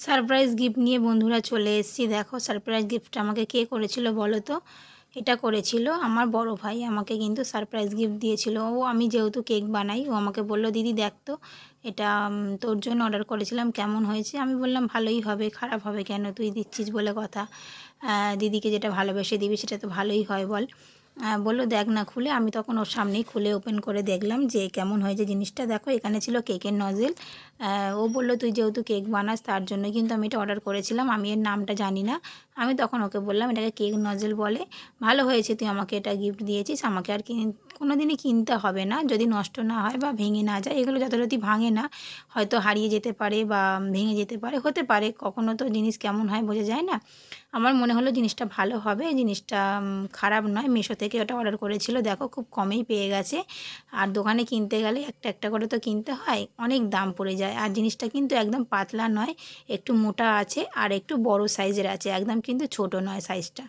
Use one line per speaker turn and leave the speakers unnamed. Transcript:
Surprise gift নিয়ে বন্ধুরা চলে এসেছি। দেখো সারপ্রাইজ গিফট আমাকে কে করেছিল বলো তো? এটা করেছিল আমার বড় ভাই। আমাকে কিন্তু সারপ্রাইজ গিফট দিয়েছিল। আমি যেহেতু কেক বানাই, ও আমাকে বলল, দিদি দেখ তো এটা তোর জন্য অর্ডার করেছিলাম, কেমন হয়েছে? আমি বললাম ভালোই হবে, খারাপ হবে কেন, তুই দিচ্ছিস বলে কথা। দিদিকে যেটা ভালোবেসে দিবি সেটা তো ভালোই হয় বল। বললো দেখ না খুলে। আমি তখন ওর সামনেই খুলে ওপেন করে দেখলাম যে কেমন হয়েছে জিনিসটা। দেখো এখানে ছিল কেকের নজেল। ও বললো তুই যেহেতু কেক বানাস তার জন্য কিন্তু আমি এটা অর্ডার করেছিলাম, আমি এর নামটা জানি না। আমি তখন ওকে বললাম এটাকে কেক নজেল বলে। ভালো হয়েছে তুই আমাকে এটা গিফট দিয়েছিস, আমাকে আর কোনো দিনই কিনতে হবে না, যদি নষ্ট না হয় বা ভেঙে না যায়। এগুলো যথারীতি ভাঙে না, হয়তো হারিয়ে যেতে পারে বা ভেঙে যেতে পারে, হতে পারে, কখনো তো জিনিস কেমন হয় বোঝা যায় না। আমার মনে হলো জিনিসটা ভালো হবে, জিনিসটা খারাপ নয়। মিশো থেকে ওটা অর্ডার করেছিল, দেখো খুব কমেই পেয়ে গেছে। আর দোকানে কিনতে গেলে একটা একটা করে তো কিনতে হয়, অনেক দাম পড়ে যায়। আর জিনিসটা কিন্তু একদম পাতলা নয়, একটু মোটা আছে আর একটু বড় সাইজের আছে, একদম কিন্তু ছোট নয় সাইজটা।